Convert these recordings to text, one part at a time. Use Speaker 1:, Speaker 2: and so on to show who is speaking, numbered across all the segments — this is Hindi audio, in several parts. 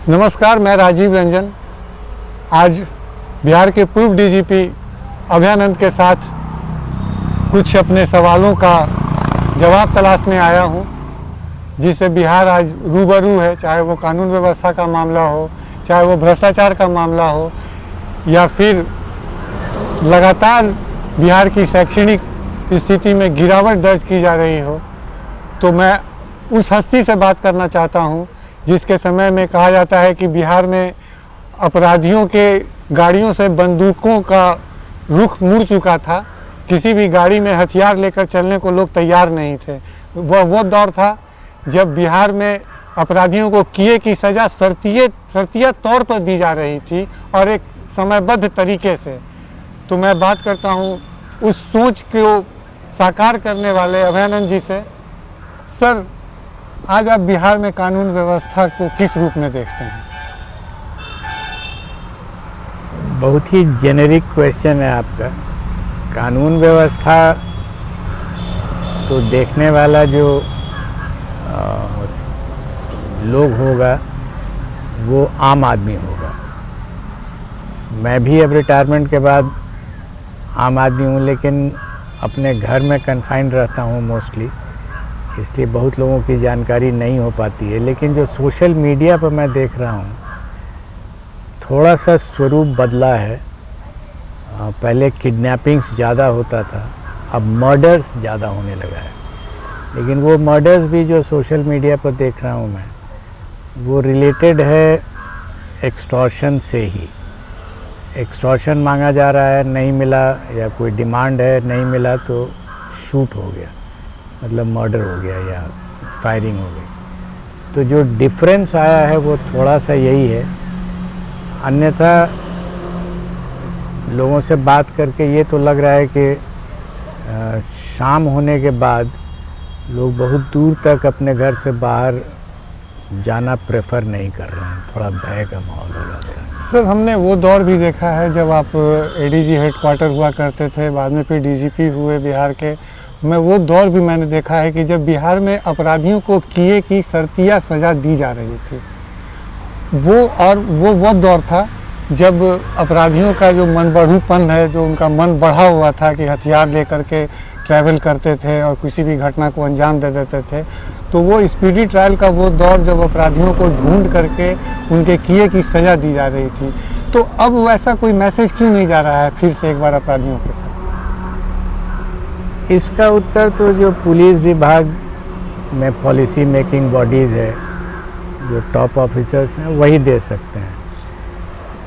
Speaker 1: नमस्कार, मैं राजीव रंजन आज बिहार के पूर्व डीजीपी अभयानंद के साथ कुछ अपने सवालों का जवाब तलाशने आया हूं, जिससे बिहार आज रूबरू है। चाहे वो कानून व्यवस्था का मामला हो, चाहे वो भ्रष्टाचार का मामला हो, या फिर लगातार बिहार की शैक्षणिक स्थिति में गिरावट दर्ज की जा रही हो। तो मैं उस हस्ती से बात करना चाहता हूं जिसके समय में कहा जाता है कि बिहार में अपराधियों के गाड़ियों से बंदूकों का रुख मुड़ चुका था। किसी भी गाड़ी में हथियार लेकर चलने को लोग तैयार नहीं थे। वो दौर था जब बिहार में अपराधियों को किए की सज़ा शर्तिया तौर पर दी जा रही थी और एक समयबद्ध तरीके से। तो मैं बात करता हूँ उस सोच को साकार करने वाले अभयानंद जी से। सर, आज आप बिहार में कानून व्यवस्था को किस रूप में देखते हैं?
Speaker 2: बहुत ही जेनेरिक क्वेश्चन है आपका। कानून व्यवस्था तो देखने वाला जो लोग होगा वो आम आदमी होगा। मैं भी अब रिटायरमेंट के बाद आम आदमी हूँ, लेकिन अपने घर में कन्फाइंड रहता हूँ मोस्टली, इसलिए बहुत लोगों की जानकारी नहीं हो पाती है। लेकिन जो सोशल मीडिया पर मैं देख रहा हूँ, थोड़ा सा स्वरूप बदला है। पहले किडनैपिंग्स ज़्यादा होता था, अब मर्डर्स ज़्यादा होने लगा है। लेकिन वो मर्डर्स भी जो सोशल मीडिया पर देख रहा हूँ मैं, वो रिलेटेड है एक्सटॉर्शन से ही। एक्सटॉर्शन मांगा जा रहा है, नहीं मिला, या कोई डिमांड है, नहीं मिला तो शूट हो गया, मतलब मर्डर हो गया या फायरिंग हो गई। तो जो डिफरेंस आया है वो थोड़ा सा यही है। अन्यथा लोगों से बात करके ये तो लग रहा है कि शाम होने के बाद लोग बहुत दूर तक अपने घर से बाहर जाना प्रेफर नहीं कर रहे हैं। थोड़ा भय का माहौल हो जाता है।
Speaker 1: सर, हमने वो दौर भी देखा है जब आप एडीजी हेडक्वार्टर हुआ करते थे, बाद में फिर डीजीपी हुए बिहार के। वो दौर भी मैंने देखा है कि जब बिहार में अपराधियों को किए की शर्तिया सज़ा दी जा रही थी। वो दौर था जब अपराधियों का जो मन बढ़ूपन है, जो उनका मन बढ़ा हुआ था कि हथियार लेकर के ट्रैवल करते थे और किसी भी घटना को अंजाम दे देते थे। तो वो स्पीडी ट्रायल का वो दौर जब अपराधियों को ढूंढ करके उनके किए की सज़ा दी जा रही थी। तो अब वैसा कोई मैसेज क्यों नहीं जा रहा है फिर से एक बार अपराधियों के साथ?
Speaker 2: इसका उत्तर तो जो पुलिस विभाग में पॉलिसी मेकिंग बॉडीज़ है, जो टॉप ऑफिसर्स हैं, वही दे सकते हैं।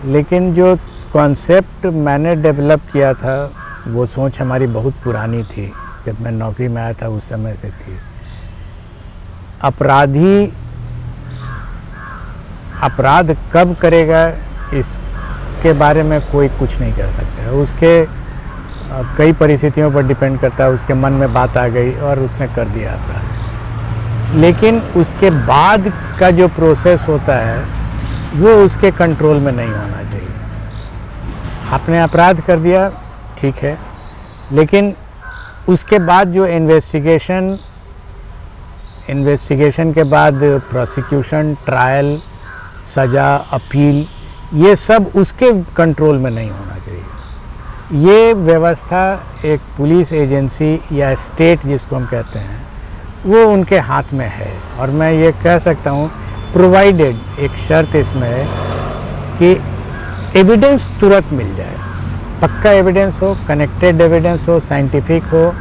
Speaker 2: लेकिन जो कॉन्सेप्ट मैंने डेवलप किया था, वो सोच हमारी बहुत पुरानी थी। जब मैं नौकरी में आया था उस समय से थी। अपराधी अपराध कब करेगा इसके बारे में कोई कुछ नहीं कह सकता है। उसके कई परिस्थितियों पर डिपेंड करता है। उसके मन में बात आ गई और उसने कर दिया अपराध। लेकिन उसके बाद का जो प्रोसेस होता है वो उसके कंट्रोल में नहीं होना चाहिए। आपने अपराध कर दिया, ठीक है, लेकिन उसके बाद जो इन्वेस्टिगेशन के बाद प्रोसिक्यूशन, ट्रायल, सज़ा, अपील, ये सब उसके कंट्रोल में नहीं होना चाहिए। ये व्यवस्था एक पुलिस एजेंसी या स्टेट जिसको हम कहते हैं, वो उनके हाथ में है। और मैं ये कह सकता हूँ, प्रोवाइडेड, एक शर्त इसमें है कि एविडेंस तुरंत मिल जाए। पक्का एविडेंस हो, कनेक्टेड एविडेंस हो, साइंटिफिक हो,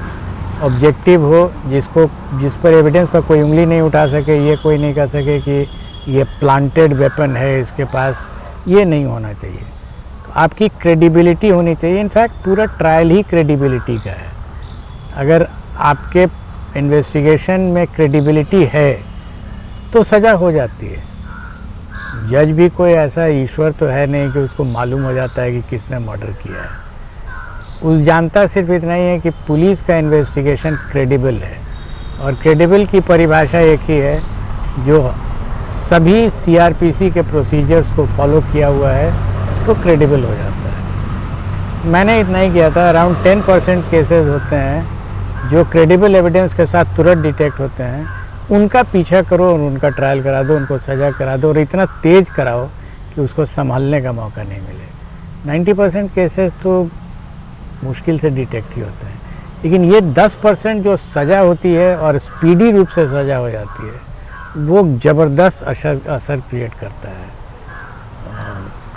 Speaker 2: ऑब्जेक्टिव हो, जिस पर एविडेंस पर कोई उंगली नहीं उठा सके, ये कोई नहीं कह सके कि ये प्लांटेड वेपन है इसके पास। ये नहीं होना चाहिए। तो आपकी क्रेडिबिलिटी होनी चाहिए। इनफैक्ट पूरा ट्रायल ही क्रेडिबिलिटी का है। अगर आपके इन्वेस्टिगेशन में क्रेडिबिलिटी है तो सज़ा हो जाती है। जज भी कोई ऐसा ईश्वर तो है नहीं कि उसको मालूम हो जाता है कि किसने मर्डर किया है। उस जानता सिर्फ इतना ही है कि पुलिस का इन्वेस्टिगेशन क्रेडिबल है। और क्रेडिबल की परिभाषा एक ही है, जो सभी सीआरपीसी के प्रोसीजर्स को फॉलो किया हुआ है तो क्रेडिबल हो जाता है। मैंने इतना ही किया था। अराउंड 10% केसेस होते हैं जो क्रेडिबल एविडेंस के साथ तुरंत डिटेक्ट होते हैं। उनका पीछा करो और उनका ट्रायल करा दो, उनको सज़ा करा दो और इतना तेज़ कराओ कि उसको संभालने का मौका नहीं मिले। 90% केसेस तो मुश्किल से डिटेक्ट ही होते हैं, लेकिन ये 10% जो सज़ा होती है और स्पीडी रूप से सज़ा हो जाती है, वो ज़बरदस्त असर क्रिएट करता है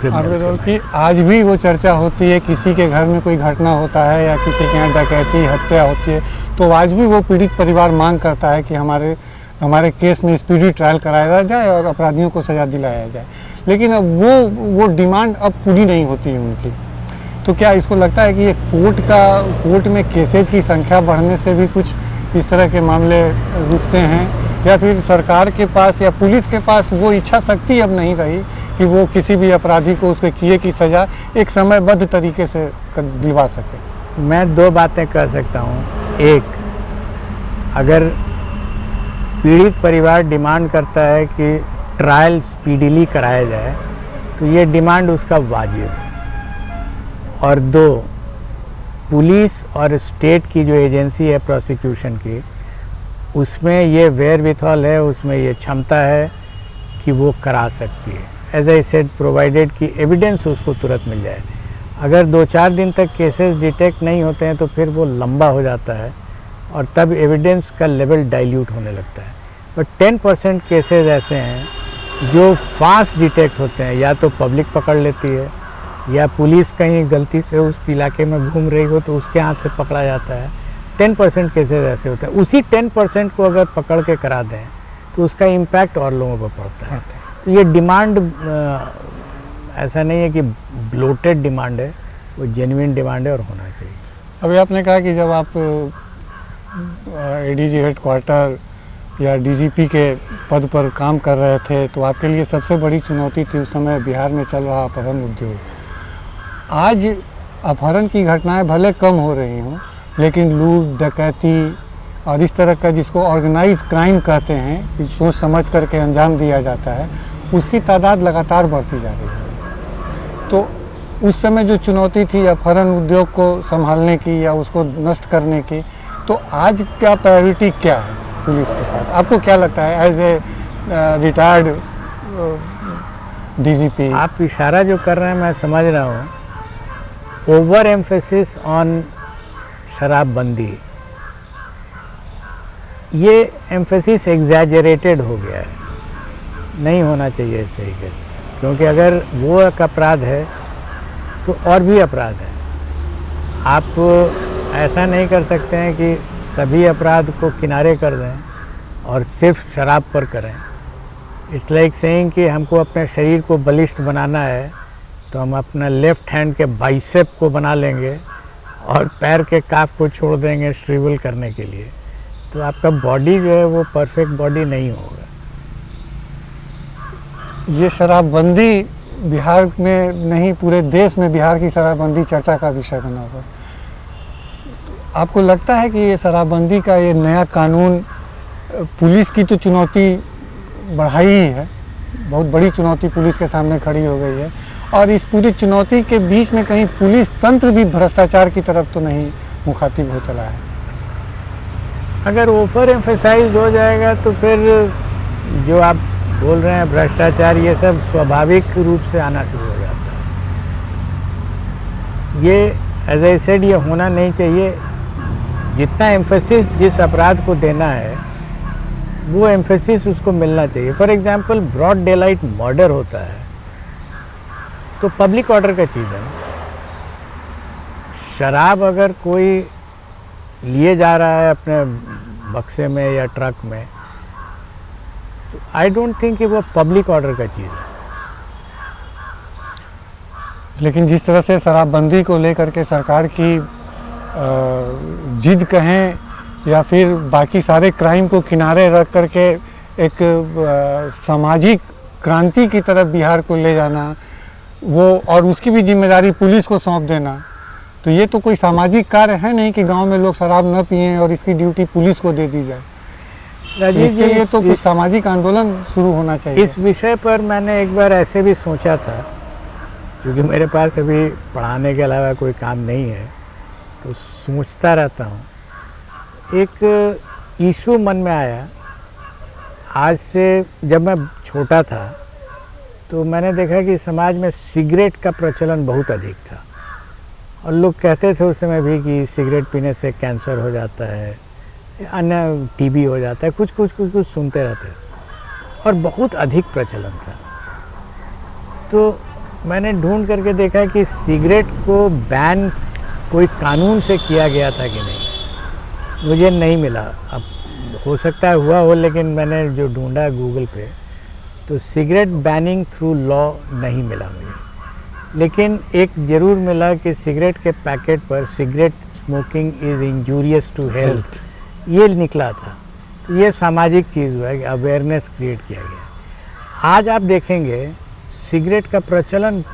Speaker 2: criminals के mind।
Speaker 1: कि आज भी वो चर्चा होती है, किसी के घर में कोई घटना होता है या किसी के यहाँ डकैती हत्या होती है, तो आज भी वो पीड़ित परिवार मांग करता है कि हमारे केस में स्पीडी ट्रायल कराया जाए और अपराधियों को सज़ा दिलाया जाए। लेकिन अब वो डिमांड अब पूरी नहीं होती है उनकी। तो क्या इसको लगता है कि ये कोर्ट में केसेज की संख्या बढ़ने से भी कुछ इस तरह के मामले रुकते हैं, या फिर सरकार के पास या पुलिस के पास वो इच्छा शक्ति अब नहीं रही कि वो किसी भी अपराधी को उसके किए की सज़ा एक समयबद्ध तरीके से दिलवा सके?
Speaker 2: मैं 2 बातें कह सकता हूँ। एक, अगर पीड़ित परिवार डिमांड करता है कि ट्रायल स्पीडीली कराया जाए तो ये डिमांड उसका वाजिब है। और 2, पुलिस और स्टेट की जो एजेंसी है प्रोसिक्यूशन की, उसमें ये वेयरविथॉल है, उसमें ये क्षमता है कि वो करा सकती है। एज आई सेड, प्रोवाइडेड कि एविडेंस उसको तुरंत मिल जाए। अगर 2-4 दिन तक केसेस डिटेक्ट नहीं होते हैं तो फिर वो लंबा हो जाता है और तब एविडेंस का लेवल डाइल्यूट होने लगता है। बट 10% केसेस ऐसे हैं जो फास्ट डिटेक्ट होते हैं, या तो पब्लिक पकड़ लेती है या पुलिस कहीं गलती से उस इलाके में घूम रही हो तो उसके हाथ से पकड़ा जाता है। 10% केसेस ऐसे होते हैं। उसी 10% को अगर पकड़ के करा दें तो उसका इम्पैक्ट और लोगों पर पड़ता है। तो ये डिमांड ऐसा नहीं है कि ब्लोटेड डिमांड है, वो जेन्युइन डिमांड है और होना चाहिए।
Speaker 1: अभी आपने कहा कि जब आप एडीजी हेडक्वार्टर या डीजीपी के पद पर काम कर रहे थे तो आपके लिए सबसे बड़ी चुनौती थी उस समय बिहार में चल रहा अपहरण उद्योग। आज अपहरण की घटनाएं भले कम हो रही हों, लेकिन लूट, डकैती और इस तरह का जिसको ऑर्गेनाइज क्राइम कहते हैं, कि सोच समझ करके अंजाम दिया जाता है, उसकी तादाद लगातार बढ़ती जा रही है। तो उस समय जो चुनौती थी अपहरण उद्योग को संभालने की या उसको नष्ट करने की, तो आज क्या प्रायोरिटी क्या है पुलिस के पास? आपको क्या लगता है एज ए रिटायर्ड डीजीपी?
Speaker 2: आप इशारा जो कर रहे हैं मैं समझ रहा हूँ। ओवर एम्फेसिस ऑन शराबबंदी, ये एम्फेसिस एग्जैजरेटेड हो गया है, नहीं होना चाहिए इस तरीके से। क्योंकि अगर वो एक अपराध है तो और भी अपराध है। आप ऐसा नहीं कर सकते हैं कि सभी अपराध को किनारे कर दें और सिर्फ शराब पर करें। इट्स लाइक सेइंग कि हमको अपने शरीर को बलिष्ठ बनाना है तो हम अपना लेफ्ट हैंड के बाइसेप को बना लेंगे और पैर के काफ को छोड़ देंगे श्रिवल करने के लिए, तो आपका बॉडी जो है वो परफेक्ट बॉडी नहीं होगा।
Speaker 1: ये शराबबंदी बिहार में नहीं पूरे देश में बिहार की शराबबंदी चर्चा का विषय बना हुआ। आपको लगता है कि ये शराबबंदी का ये नया कानून पुलिस की तो चुनौती बढ़ाई ही है, बहुत बड़ी चुनौती पुलिस के सामने खड़ी हो गई है, और इस पूरी चुनौती के बीच में कहीं पुलिस तंत्र भी भ्रष्टाचार की तरफ तो नहीं मुखातिब हो चला है?
Speaker 2: अगर ओवर एम्फेसाइज हो जाएगा तो फिर जो आप बोल रहे हैं भ्रष्टाचार, ये सब स्वाभाविक रूप से आना शुरू हो जाता है। ये एज आई सेड, ये होना नहीं चाहिए। जितना एम्फेसिस जिस अपराध को देना है वो एम्फेसिस उसको मिलना चाहिए। For example, broad daylight murder होता है तो पब्लिक ऑर्डर का चीज़ है। शराब अगर कोई लिए जा रहा है अपने बक्से में या ट्रक में, तो आई डोंट थिंक कि वो पब्लिक ऑर्डर का चीज़ है।
Speaker 1: लेकिन जिस तरह से शराबबंदी को लेकर के सरकार की जिद कहें या फिर बाकी सारे क्राइम को किनारे रख करके एक सामाजिक क्रांति की तरफ बिहार को ले जाना, वो और उसकी भी जिम्मेदारी पुलिस को सौंप देना, तो ये तो कोई सामाजिक कार्य है नहीं कि गांव में लोग शराब न पिएं और इसकी ड्यूटी पुलिस को दे दी जाए। इसके लिए तो कुछ सामाजिक आंदोलन शुरू होना चाहिए।
Speaker 2: इस विषय पर मैंने एक बार ऐसे भी सोचा था, क्योंकि मेरे पास अभी पढ़ाने के अलावा कोई काम नहीं है तो सोचता रहता हूँ। एक इशू मन में आया आज से जब मैं छोटा था तो मैंने देखा कि समाज में सिगरेट का प्रचलन बहुत अधिक था और लोग कहते थे उस समय भी कि सिगरेट पीने से कैंसर हो जाता है, अन्य टीबी हो जाता है, कुछ सुनते रहते और बहुत अधिक प्रचलन था। तो मैंने ढूंढ करके देखा कि सिगरेट को बैन कोई कानून से किया गया था कि नहीं, मुझे नहीं मिला। अब हो सकता है हुआ हो, लेकिन मैंने जो ढूंढा गूगल पे तो सिगरेट बैनिंग थ्रू लॉ नहीं मिला मुझे। लेकिन एक ज़रूर मिला कि सिगरेट के पैकेट पर cigarette smoking is injurious to health, ये निकला था। तो ये सामाजिक चीज़ हुआ है कि अवेयरनेस क्रिएट किया गया। आज आप देखेंगे सिगरेट का प्रचलन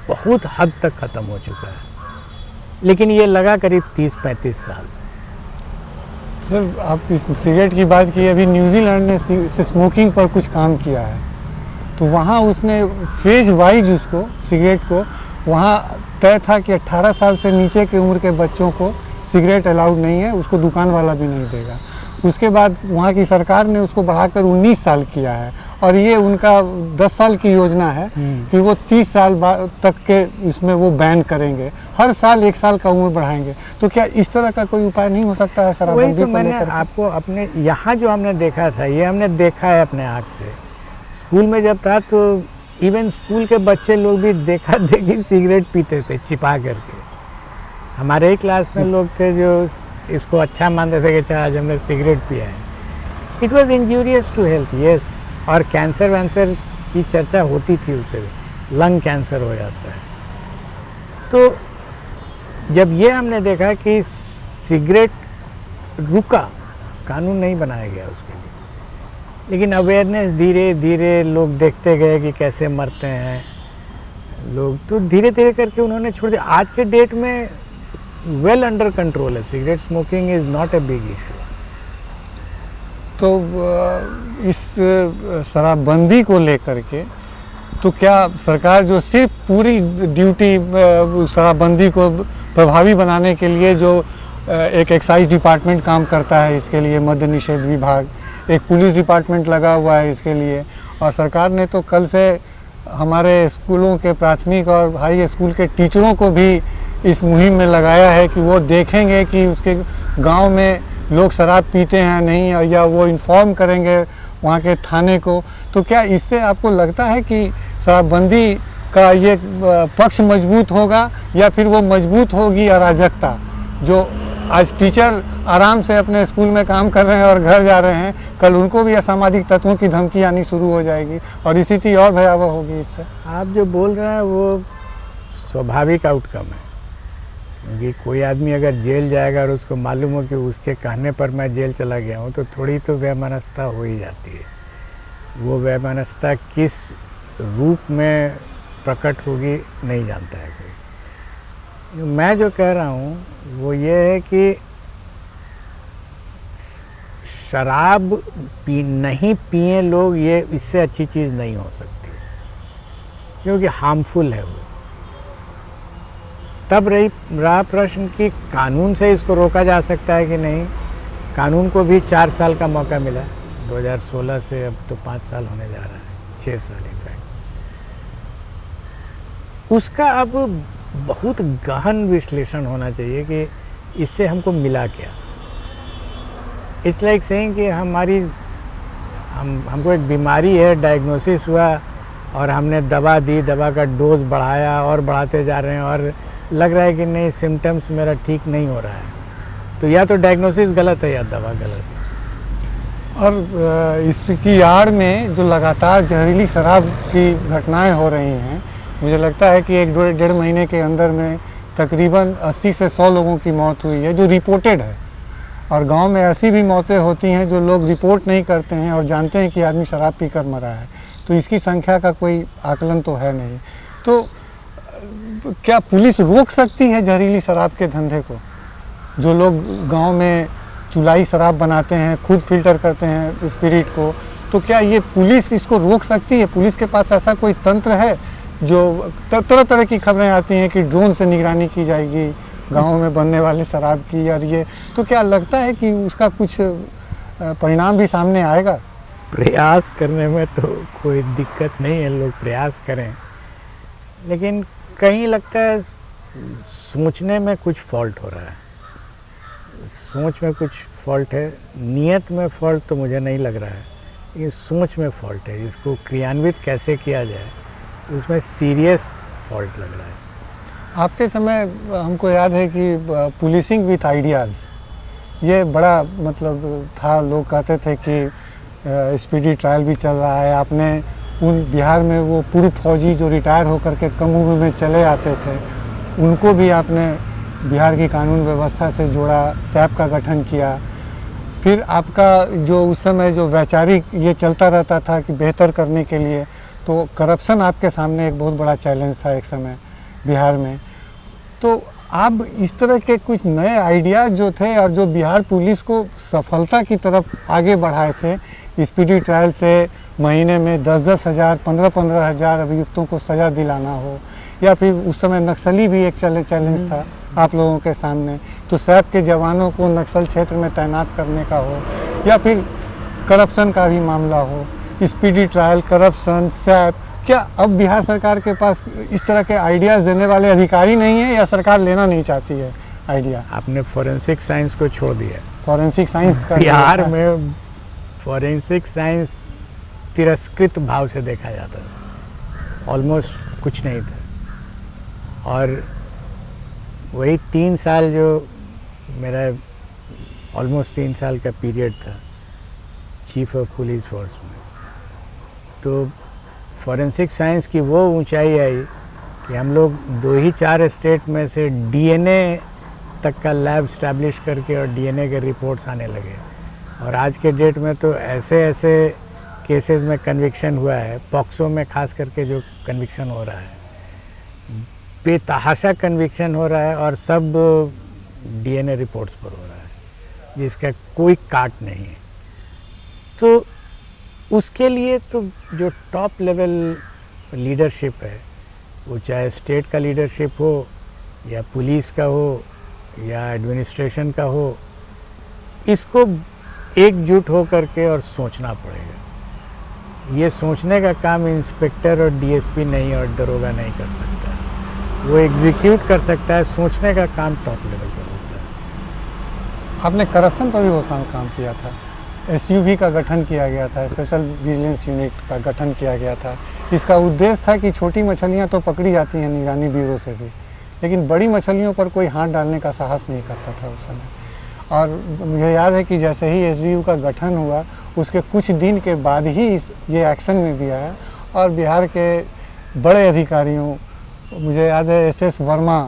Speaker 2: बहुत हद तक ख़त्म हो चुका है, लेकिन ये लगा करीब 30-35 साल।
Speaker 1: सर, आप इस सिगरेट की बात की, अभी न्यूजीलैंड ने स्मोकिंग पर कुछ काम किया है, तो वहाँ उसने फेज वाइज उसको सिगरेट को वहाँ तय था कि 18 साल से नीचे की उम्र के बच्चों को सिगरेट अलाउड नहीं है, उसको दुकान वाला भी नहीं देगा। उसके बाद वहाँ की सरकार ने उसको बढ़ाकर 19 साल किया है और ये उनका 10 साल की योजना है कि वो 30 साल तक के इसमें वो बैन करेंगे, हर साल 1 साल का उम्र बढ़ाएंगे। तो क्या इस तरह का कोई उपाय नहीं हो सकता है शराबबंदी
Speaker 2: वही तो
Speaker 1: को
Speaker 2: मैंने
Speaker 1: लेकर?
Speaker 2: आपको अपने यहाँ जो हमने देखा था, ये हमने देखा है अपने आँख से। स्कूल में जब था तो इवन स्कूल के बच्चे लोग भी देखा देखी सिगरेट पीते थे छिपा करके। हमारे ही क्लास में लोग थे जो इसको अच्छा मानते थे कि आज हमने सिगरेट पिया है। It was injurious to health, yes. और कैंसर वैंसर की चर्चा होती थी, उससे लंग कैंसर हो जाता है। तो जब ये हमने देखा कि सिगरेट रुका, कानून नहीं बनाया गया उसके लिए, लेकिन अवेयरनेस धीरे धीरे लोग देखते गए कि कैसे मरते हैं लोग, तो धीरे धीरे करके उन्होंने छोड़ दिया। आज के डेट में वेल अंडर कंट्रोल है, cigarette smoking is not a big issue.
Speaker 1: तो इस शराबबंदी को लेकर के तो क्या सरकार जो सिर्फ पूरी ड्यूटी शराबबंदी को प्रभावी बनाने के लिए जो एक एक्साइज डिपार्टमेंट काम करता है, इसके लिए मद्य निषेध विभाग, एक पुलिस डिपार्टमेंट लगा हुआ है इसके लिए, और सरकार ने तो कल से हमारे स्कूलों के प्राथमिक और हाई स्कूल के टीचरों को भी इस मुहिम में लगाया है कि वो देखेंगे कि उसके गांव में लोग शराब पीते हैं नहीं, या वो इन्फॉर्म करेंगे वहाँ के थाने को। तो क्या इससे आपको लगता है कि शराबबंदी का ये पक्ष मजबूत होगा, या फिर वो मजबूत होगी अराजकता? जो आज टीचर आराम से अपने स्कूल में काम कर रहे हैं और घर जा रहे हैं, कल उनको भी असामाजिक तत्वों की धमकी आनी शुरू हो जाएगी और स्थिति और भयावह होगी इससे।
Speaker 2: आप जो बोल रहे हैं वो स्वाभाविक आउटकम है, क्योंकि कोई आदमी अगर जेल जाएगा और उसको मालूम हो कि उसके कहने पर मैं जेल चला गया हूँ, तो थोड़ी तो वैमनस्यता हो ही जाती है। वो वैमनस्यता किस रूप में प्रकट होगी नहीं जानता है कोई। मैं जो कह रहा हूँ वो ये है कि शराब नहीं पिए लोग, ये इससे अच्छी चीज़ नहीं हो सकती, क्योंकि हार्मफुल है वो। तब रहा प्रश्न कि कानून से इसको रोका जा सकता है कि नहीं। कानून को भी 4 साल का मौका मिला, 2016 से अब तो 5 साल होने जा रहा है, 6 साल इनफैक्ट। उसका अब बहुत गहन विश्लेषण होना चाहिए कि इससे हमको मिला क्या। इट्स लाइक सेइंग कि हमको एक बीमारी है, डायग्नोसिस हुआ और हमने दवा दी, दवा का डोज बढ़ाया और बढ़ाते जा रहे हैं और लग रहा है कि नहीं सिम्टम्स मेरा ठीक नहीं हो रहा है, तो या तो डायग्नोसिस गलत है या दवा गलत है।
Speaker 1: और इसकी आड़ में जो लगातार जहरीली शराब की घटनाएं हो रही हैं, मुझे लगता है कि 1-1.5 महीने के अंदर में तकरीबन 80 से 100 लोगों की मौत हुई है जो रिपोर्टेड है, और गांव में ऐसी भी मौतें होती हैं जो लोग रिपोर्ट नहीं करते हैं और जानते हैं कि आदमी शराब पीकर मरा है, तो इसकी संख्या का कोई आकलन तो है नहीं। तो क्या पुलिस रोक सकती है जहरीली शराब के धंधे को? जो लोग गांव में चुलाई शराब बनाते हैं, खुद फिल्टर करते हैं स्पिरिट को, तो क्या ये पुलिस इसको रोक सकती है? पुलिस के पास ऐसा कोई तंत्र है? जो तरह तरह की खबरें आती हैं कि ड्रोन से निगरानी की जाएगी गाँव में बनने वाले शराब की, और ये तो क्या लगता है कि उसका कुछ परिणाम भी सामने आएगा?
Speaker 2: प्रयास करने में तो कोई दिक्कत नहीं है, लोग प्रयास करें, लेकिन कहीं लगता है सोचने में कुछ फॉल्ट हो रहा है, सोच में कुछ फॉल्ट है। नियत में फॉल्ट तो मुझे नहीं लग रहा है, लेकिन सोच में फॉल्ट है। इसको क्रियान्वित कैसे किया जाए उसमें सीरियस फॉल्ट लग रहा है।
Speaker 1: आपके समय हमको याद है कि पुलिसिंग विथ आइडियाज़ ये बड़ा मतलब था, लोग कहते थे कि स्पीडी ट्रायल भी चल रहा है। आपने उन बिहार में वो पूर्व फौजी जो रिटायर होकर के कम उम्र में चले आते थे, उनको भी आपने बिहार की कानून व्यवस्था से जोड़ा, सैप का गठन किया। फिर आपका जो उस समय जो वैचारिक ये चलता रहता था कि बेहतर करने के लिए, तो करप्शन आपके सामने एक बहुत बड़ा चैलेंज था एक समय बिहार में। तो आप इस तरह के कुछ नए आइडियाज़ जो थे और जो बिहार पुलिस को सफलता की तरफ आगे बढ़ाए थे, स्पीडी ट्रायल से महीने में 10-10 हज़ार 15-15 हज़ार अभियुक्तों को सज़ा दिलाना हो, या फिर उस समय नक्सली भी एक चैलेंज था आप लोगों के सामने, तो सैप के जवानों को नक्सल क्षेत्र में तैनात करने का हो, या फिर करप्शन का भी मामला हो, स्पीडी ट्रायल, करप्शन, सैप, क्या अब बिहार सरकार के पास इस तरह के आइडियाज़ देने वाले अधिकारी नहीं है, या सरकार लेना नहीं चाहती है आइडिया?
Speaker 2: आपने फॉरेंसिक साइंस को छोड़ दिया।
Speaker 1: फॉरेंसिक साइंस का
Speaker 2: बिहार में फॉरेंसिक साइंस तिरस्कृत भाव से देखा जाता था, ऑलमोस्ट कुछ नहीं था। और वही 3 साल जो मेरा ऑलमोस्ट 3 साल का पीरियड था चीफ ऑफ पुलिस फोर्स में, तो फॉरेंसिक साइंस की वो ऊंचाई आई कि हम लोग 2 ही 4 स्टेट में से डीएनए तक का लैब स्टैब्लिश करके और डीएनए के रिपोर्ट्स आने लगे। और आज के डेट में तो ऐसे ऐसे केसेस में कन्विक्शन हुआ है, पॉक्सो में खास करके जो कन्विक्शन हो रहा है, बेतहाशा कन्विक्शन हो रहा है, और सब डीएनए रिपोर्ट्स पर हो रहा है जिसका कोई काट नहीं है। तो उसके लिए तो जो टॉप लेवल लीडरशिप है, वो चाहे स्टेट का लीडरशिप हो या पुलिस का हो या एडमिनिस्ट्रेशन का हो, इसको एकजुट हो करके और सोचना पड़ेगा। ये सोचने का काम इंस्पेक्टर और डीएसपी नहीं और दरोगा नहीं कर सकता, वो एग्जीक्यूट कर सकता है। सोचने का काम टॉप लेवल पर होता है।
Speaker 1: आपने करप्शन पर भी बहुत सारा काम किया था। एसयूवी का गठन किया गया था, स्पेशल विजिलेंस यूनिट का गठन किया गया था। इसका उद्देश्य था कि छोटी मछलियां तो पकड़ी जाती हैं निगरानी ब्यूरो से भी, लेकिन बड़ी मछलियों पर कोई हाथ डालने का साहस नहीं करता था उस समय। और मुझे याद है कि जैसे ही एसयूवी का गठन हुआ, उसके कुछ दिन के बाद ही ये एक्शन में भी आया, और बिहार के बड़े अधिकारियों, मुझे याद है एसएस वर्मा,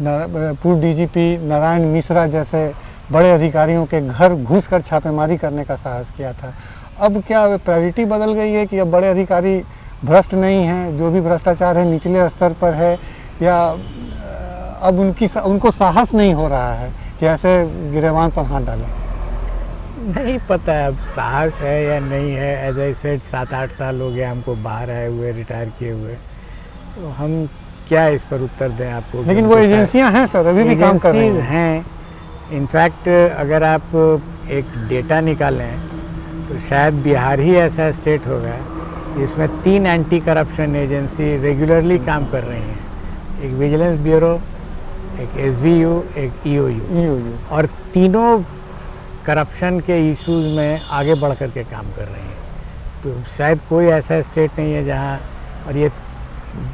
Speaker 1: पूर्व डीजीपी नारायण मिश्रा जैसे बड़े अधिकारियों के घर घुसकर छापेमारी करने का साहस किया था। अब क्या प्रायोरिटी बदल गई है कि अब बड़े अधिकारी भ्रष्ट नहीं हैं, जो भी भ्रष्टाचार है निचले स्तर पर है, या अब उनको साहस नहीं हो रहा है कि ऐसे गिरेबान पर हाथ डालें?
Speaker 2: नहीं पता है अब साहस है या नहीं है। एज आई सेड 7-8 साल हो गया हमको बाहर आए हुए, रिटायर किए हुए, तो हम क्या इस पर उत्तर दें आपको?
Speaker 1: लेकिन वो एजेंसियां हैं सर, अभी भी काम कर रही
Speaker 2: हैं। इनफैक्ट अगर आप एक डेटा निकालें तो शायद बिहार ही ऐसा स्टेट होगा जिसमें 3 एंटी करप्शन एजेंसी रेगुलरली काम कर रही हैं। एक विजिलेंस ब्यूरो, एक एसवीयू, एक ईओयू, और तीनों करप्शन के इश्यूज में आगे बढ़ कर के काम कर रही हैं। तो शायद कोई ऐसा स्टेट नहीं है जहाँ, और ये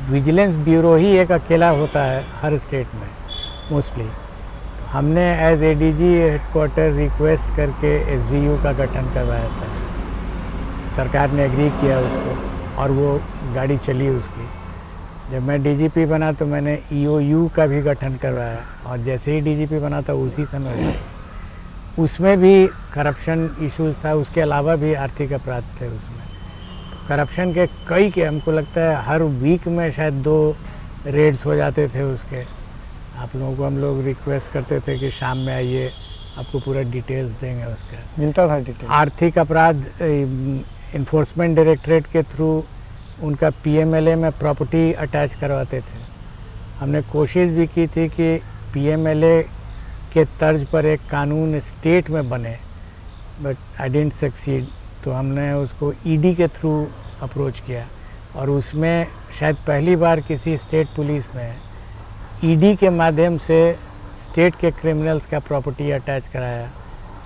Speaker 2: विजिलेंस ब्यूरो ही एक अकेला होता है हर स्टेट में मोस्टली। हमने एज एडीजी हेडक्वार्टर रिक्वेस्ट करके एसवीयू का गठन करवाया था, सरकार ने एग्री किया उसको, और वो गाड़ी चली उसकी। जब मैं डीजीपी बना तो मैंने ईओयू का भी गठन करवाया, और जैसे ही डीजीपी बना था उसी समय उसमें भी करप्शन इश्यूज था। उसके अलावा भी आर्थिक अपराध थे उसमें। करप्शन के कई के हमको लगता है हर वीक में शायद 2 रेड्स हो जाते थे उसके। आप लोगों को हम लोग रिक्वेस्ट करते थे कि शाम में आइए, आपको पूरा डिटेल्स देंगे उसका।
Speaker 1: मिलता था डिटेल।
Speaker 2: आर्थिक अपराध इन्फोर्समेंट डायरेक्टरेट के थ्रू उनका पीएमएलए में प्रॉपर्टी अटैच करवाते थे। हमने कोशिश भी की थी कि पीएमएलए के तर्ज पर एक कानून स्टेट में बने, बट आई डिडंट सक्सीड। तो हमने उसको ईडी के थ्रू अप्रोच किया और उसमें शायद पहली बार किसी स्टेट पुलिस ने ईडी के माध्यम से स्टेट के क्रिमिनल्स का प्रॉपर्टी अटैच कराया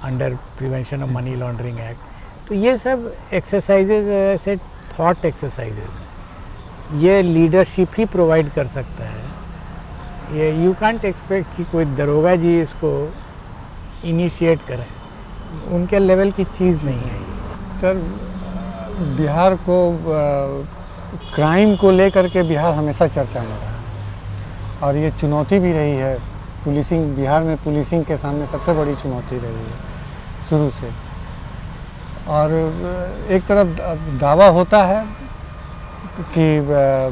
Speaker 2: under prevention of money laundering act. तो ये सब एक्सरसाइजेज ऐसे थॉट एक्सरसाइजेज हैं, ये लीडरशिप ही प्रोवाइड कर सकता है। ये यू कांट एक्सपेक्ट कि कोई दरोगा जी इसको इनिशिएट करें, उनके लेवल की चीज़ नहीं है ये।
Speaker 1: सर, बिहार को क्राइम को लेकर के बिहार हमेशा चर्चा में रहा और ये चुनौती भी रही है। पुलिसिंग, बिहार में पुलिसिंग के सामने सबसे बड़ी चुनौती रही है शुरू से। और एक तरफ दावा होता है कि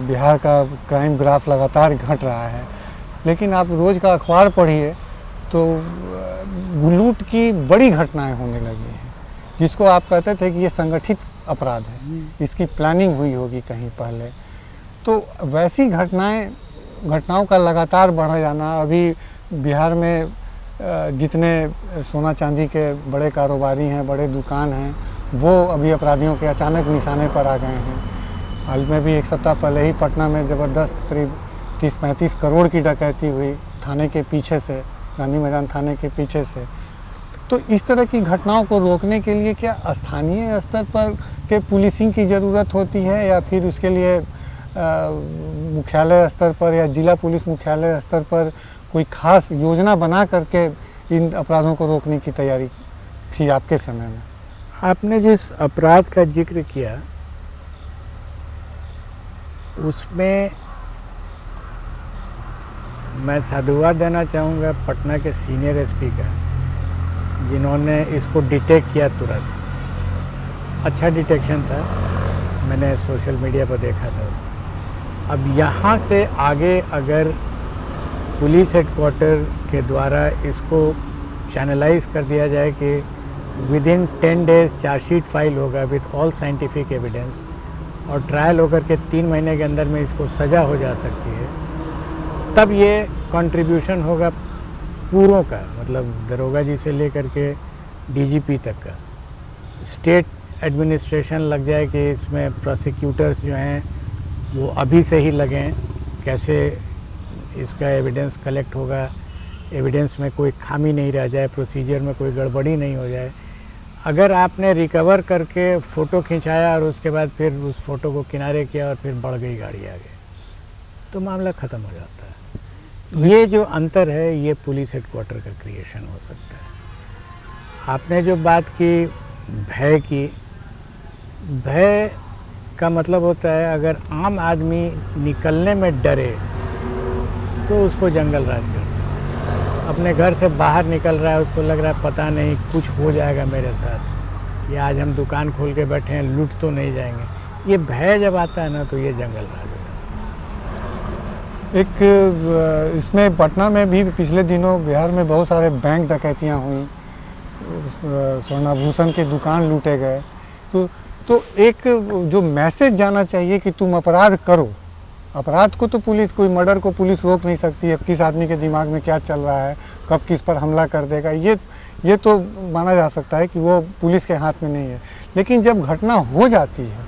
Speaker 1: बिहार का क्राइम ग्राफ लगातार घट रहा है, लेकिन आप रोज़ का अखबार पढ़िए तो लूट की बड़ी घटनाएं होने लगी हैं, जिसको आप कहते थे कि ये संगठित अपराध है, इसकी प्लानिंग हुई होगी कहीं पहले। तो वैसी घटनाओं का लगातार बढ़ा जाना, अभी बिहार में जितने सोना चांदी के बड़े कारोबारी हैं, बड़े दुकान हैं, वो अभी अपराधियों के अचानक निशाने पर आ गए हैं। हाल में भी एक सप्ताह पहले ही पटना में ज़बरदस्त करीब 30-35 करोड़ की डकैती हुई थाने के पीछे से, गांधी मैदान थाने के पीछे से। तो इस तरह की घटनाओं को रोकने के लिए क्या स्थानीय स्तर पर के पुलिसिंग की ज़रूरत होती है या फिर उसके लिए मुख्यालय स्तर पर या जिला पुलिस मुख्यालय स्तर पर कोई खास योजना बना करके इन अपराधों को रोकने की तैयारी थी आपके समय में?
Speaker 2: आपने जिस अपराध का जिक्र किया उसमें मैं साधुवाद देना चाहूँगा पटना के सीनियर एसपी का, जिन्होंने इसको डिटेक्ट किया तुरंत। अच्छा डिटेक्शन था, मैंने सोशल मीडिया पर देखा था। अब यहाँ से आगे अगर पुलिस हेडक्वार्टर के द्वारा इसको चैनलाइज कर दिया जाए कि विदिन 10 डेज चार्जशीट फाइल होगा विथ ऑल साइंटिफिक एविडेंस और ट्रायल होकर के 3 महीने के अंदर में इसको सज़ा हो जा सकती है, तब ये कंट्रीब्यूशन होगा पूरों का, मतलब दरोगा जी से लेकर के डीजीपी तक का। स्टेट एडमिनिस्ट्रेशन लग जाए कि इसमें प्रोसिक्यूटर्स जो हैं वो अभी से ही लगें, कैसे इसका एविडेंस कलेक्ट होगा, एविडेंस में कोई खामी नहीं रह जाए, प्रोसीजर में कोई गड़बड़ी नहीं हो जाए। अगर आपने रिकवर करके फ़ोटो खिंचाया और उसके बाद फिर उस फ़ोटो को किनारे किया और फिर बढ़ गई गाड़ी आगे, तो मामला ख़त्म हो जाता है। ये जो अंतर है ये पुलिस हेडक्वार्टर का क्रिएशन हो सकता है। आपने जो बात की भय की, भय का मतलब होता है अगर आम आदमी निकलने में डरे तो उसको जंगल राज करता है। अपने घर से बाहर निकल रहा है, उसको लग रहा है पता नहीं कुछ हो जाएगा मेरे साथ, या आज हम दुकान खोल के बैठे हैं लूट तो नहीं जाएंगे। ये भय जब आता है ना तो ये जंगल राज होता है।
Speaker 1: एक इसमें पटना में भी पिछले दिनों बिहार में बहुत सारे बैंक डकैतियाँ हुई, स्वर्णाभूषण के दुकान लूटे गए। तो एक जो मैसेज जाना चाहिए कि तुम अपराध करो, अपराध को तो पुलिस, कोई मर्डर को पुलिस रोक नहीं सकती है, किस आदमी के दिमाग में क्या चल रहा है, कब किस पर हमला कर देगा, ये तो माना जा सकता है कि वो पुलिस के हाथ में नहीं है। लेकिन जब घटना हो जाती है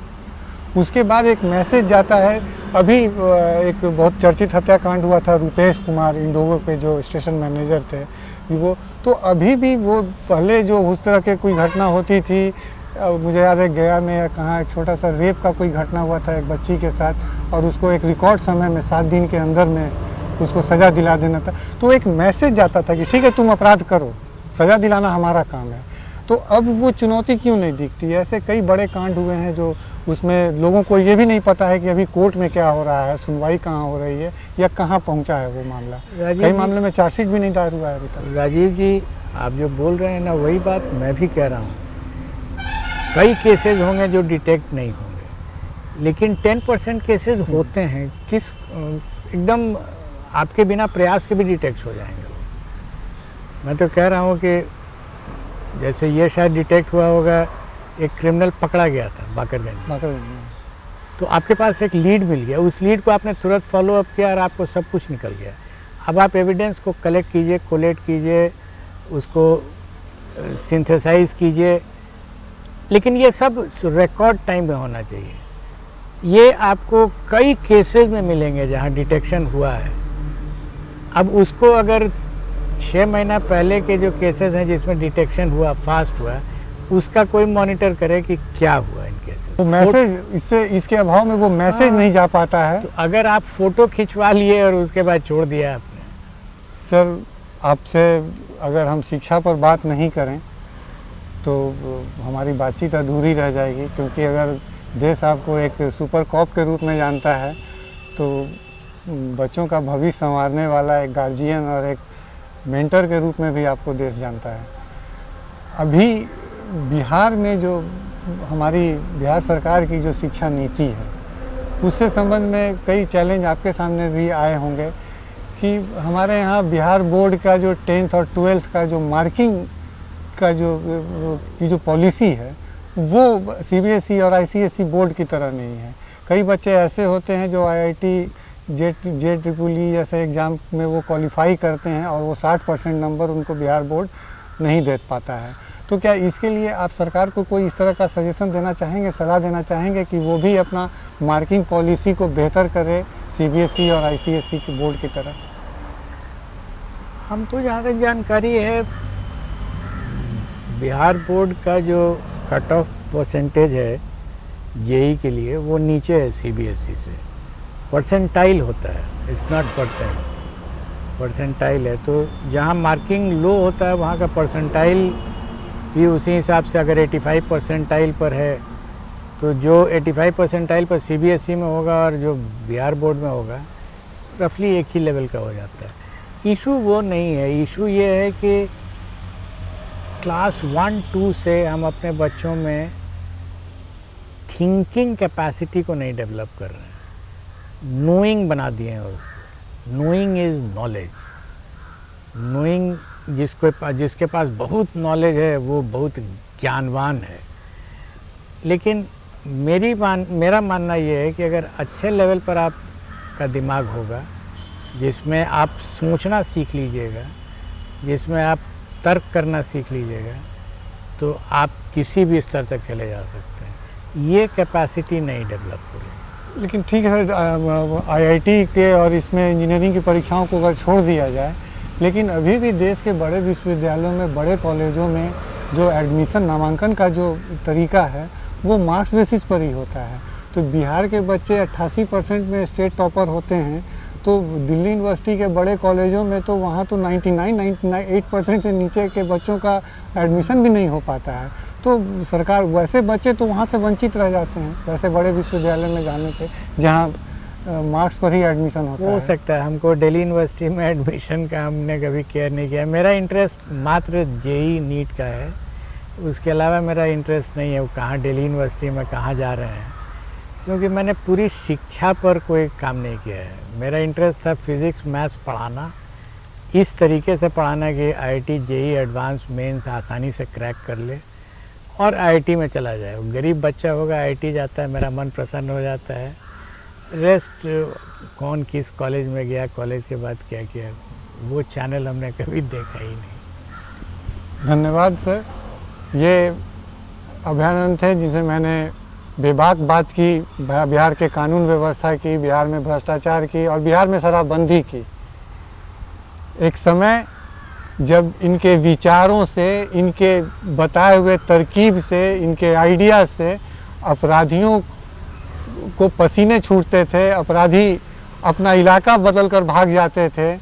Speaker 1: उसके बाद एक मैसेज जाता है। अभी एक बहुत चर्चित हत्याकांड हुआ था, रुपेश कुमार इंडोगो पे जो स्टेशन मैनेजर थे वो, तो अभी भी वो पहले जो उस तरह के कोई घटना होती थी, मुझे याद है गया में या कहाँ एक छोटा सा रेप का कोई घटना हुआ था एक बच्ची के साथ, और उसको एक रिकॉर्ड समय में 7 दिन के अंदर में उसको सज़ा दिला देना था। तो एक मैसेज जाता था कि ठीक है तुम अपराध करो, सज़ा दिलाना हमारा काम है। तो अब वो चुनौती क्यों नहीं दिखती? ऐसे कई बड़े कांड हुए हैं जो उसमें लोगों को ये भी नहीं पता है कि अभी कोर्ट में क्या हो रहा है, सुनवाई कहाँ हो रही है या कहाँ पहुँचा है वो मामला। कई मामले में चार्जशीट भी नहीं दायर हुआ है अभी तक।
Speaker 2: राजीव जी, आप जो बोल रहे हैं ना वही बात मैं भी कह रहा हूँ। कई केसेस होंगे जो डिटेक्ट नहीं होंगे, लेकिन 10% केसेस होते हैं किस एकदम आपके बिना प्रयास के भी डिटेक्ट हो जाएंगे। मैं तो कह रहा हूँ कि जैसे ये शायद डिटेक्ट हुआ होगा, एक क्रिमिनल पकड़ा गया था बाकरगंज, तो आपके पास एक लीड मिल गया, उस लीड को आपने तुरंत फॉलो अप किया और आपको सब कुछ निकल गया। अब आप एविडेंस को कलेक्ट कीजिए, कोलेक्ट कीजिए, उसको सिंथेसाइज कीजिए, लेकिन ये सब रिकॉर्ड टाइम में होना चाहिए। ये आपको कई केसेस में मिलेंगे जहाँ डिटेक्शन हुआ है। अब उसको अगर 6 महीना पहले के जो केसेस हैं जिसमें डिटेक्शन हुआ, फास्ट हुआ, उसका कोई मॉनिटर करे कि क्या हुआ इन केसेस।
Speaker 1: वो मैसेज इससे इसके अभाव में वो मैसेज नहीं जा पाता है।
Speaker 2: तो अगर आप फोटो खिंचवा लिए और उसके बाद छोड़ दिया आपने।
Speaker 1: सर, आपसे अगर हम शिक्षा पर बात नहीं करें तो हमारी बातचीत अधूरी रह जाएगी, क्योंकि अगर देश आपको एक सुपर कॉप के रूप में जानता है तो बच्चों का भविष्य संवारने वाला एक गार्जियन और एक मेंटर के रूप में भी आपको देश जानता है। अभी बिहार में जो हमारी बिहार सरकार की जो शिक्षा नीति है, उससे संबंध में कई चैलेंज आपके सामने भी आए होंगे कि हमारे यहाँ बिहार बोर्ड का जो 10th और 12th का जो मार्किंग का जो पॉलिसी है वो CBSE और ICSE बोर्ड की तरह नहीं है। कई बच्चे ऐसे होते हैं जो IIT JEE जैसे एग्ज़ाम में वो क्वालिफाई करते हैं और वो 60% नंबर उनको बिहार बोर्ड नहीं दे पाता है। तो क्या इसके लिए आप सरकार को कोई इस तरह का सजेशन देना चाहेंगे, सलाह देना चाहेंगे कि वो भी अपना मार्किंग पॉलिसी को बेहतर करे CBSE और ICSE की बोर्ड की तरह?
Speaker 2: हमको जहाँ तक जानकारी है, बिहार बोर्ड का जो कट ऑफ परसेंटेज है JEE के लिए वो नीचे है CBSE से। परसेंटाइल होता है, इट्स नॉट परसेंट, परसेंटाइल है। तो जहाँ मार्किंग लो होता है वहाँ का परसेंटाइल भी उसी हिसाब से, अगर 85 परसेंटाइल पर है तो जो 85 परसेंटाइल पर CBSE में होगा और जो बिहार बोर्ड में होगा रफली एक ही लेवल का हो जाता है। इशू वो नहीं है, इशू ये है कि क्लास 1-2 से हम अपने बच्चों में थिंकिंग कैपेसिटी को नहीं डेवलप कर रहे हैं, नोइंग बना दिए हैं उसको। Knowing is knowledge. नोइंग जिसके पास बहुत नॉलेज है वो बहुत ज्ञानवान है। लेकिन मेरा मानना ये है कि अगर अच्छे लेवल पर आपका दिमाग होगा, जिसमें आप सोचना सीख लीजिएगा, जिसमें आप तर्क करना सीख लीजिएगा, तो आप किसी भी स्तर तक चले जा सकते हैं। ये कैपेसिटी नहीं डेवलप होगी।
Speaker 1: लेकिन ठीक है सर, IIT के और इसमें इंजीनियरिंग की परीक्षाओं को अगर छोड़ दिया जाए, लेकिन अभी भी देश के बड़े विश्वविद्यालयों में, बड़े कॉलेजों में जो एडमिशन नामांकन का जो तरीका है वो मार्क्स बेसिस पर ही होता है। तो बिहार के बच्चे 88% में स्टेट टॉपर होते हैं, तो दिल्ली यूनिवर्सिटी के बड़े कॉलेजों में तो वहाँ तो 99-98% से नीचे के बच्चों का एडमिशन भी नहीं हो पाता है। तो सरकार, वैसे बच्चे तो वहाँ से वंचित रह जाते हैं, वैसे बड़े विश्वविद्यालय में जाने से जहाँ मार्क्स पर ही एडमिशन होता है।
Speaker 2: हो सकता है। हमको दिल्ली यूनिवर्सिटी में एडमिशन का हमने कभी केयर नहीं किया। मेरा इंटरेस्ट मात्र JEE नीट का है, उसके अलावा मेरा इंटरेस्ट नहीं है वो कहाँ दिल्ली यूनिवर्सिटी में कहाँ जा रहे हैं, क्योंकि मैंने पूरी शिक्षा पर कोई काम नहीं किया है। मेरा इंटरेस्ट था फिज़िक्स मैथ्स पढ़ाना, इस तरीके से पढ़ाना कि IIT JEE एडवांस मेंस आसानी से क्रैक कर ले और IIT में चला जाए। वो गरीब बच्चा होगा, IIT जाता है, मेरा मन प्रसन्न हो जाता है। रेस्ट कौन किस कॉलेज में गया, कॉलेज के बाद क्या किया, वो चैनल हमने कभी देखा ही नहीं।
Speaker 1: धन्यवाद सर। ये अभ्यानंद थे जिनसे मैंने बेबाक बात की, बिहार के कानून व्यवस्था की, बिहार में भ्रष्टाचार की और बिहार में शराबबंदी की। एक समय जब इनके विचारों से, इनके बताए हुए तरकीब से, इनके आइडिया से अपराधियों को पसीने छूटते थे, अपराधी अपना इलाका बदलकर भाग जाते थे,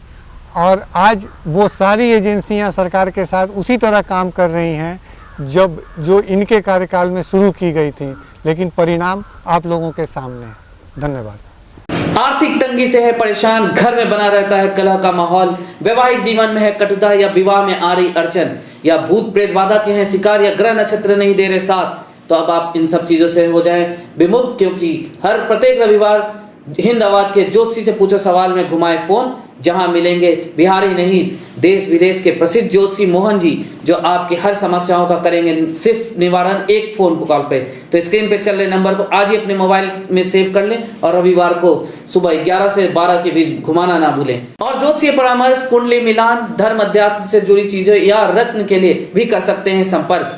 Speaker 1: और आज वो सारी एजेंसियां सरकार के साथ उसी तरह काम कर रही हैं जो इनके कार्यकाल में शुरू की गई थी। लेकिन परिणाम आप लोगों के सामने है। धन्यवाद।
Speaker 3: आर्थिक तंगी से है परेशान, घर में बना रहता है कलह का माहौल, वैवाहिक जीवन में है कटुता या विवाह में आ रही अड़चन, या भूत प्रेत बाधा के हैं शिकार, या ग्रह नक्षत्र नहीं दे रहे साथ, तो अब आप इन सब चीजों से हो जाएं विमुक्त, क्योंकि हर प्रत्येक रविवार हिंद आवाज के ज्योतिषी से पूछो सवाल में घुमाए फोन, जहां मिलेंगे बिहारी नहीं देश विदेश के प्रसिद्ध ज्योतिषी मोहन जी, जो आपकी हर समस्याओं का करेंगे सिर्फ निवारण एक फोन कॉल पे। तो स्क्रीन पे चल रहे नंबर को आज ही अपने मोबाइल में सेव कर लें और रविवार को सुबह 11 से 12 के बीच घुमाना ना भूलें। और ज्योतिषीय परामर्श, कुंडली मिलान, धर्म अध्यात्म से जुड़ी चीजें या रत्न के लिए भी कर सकते हैं संपर्क।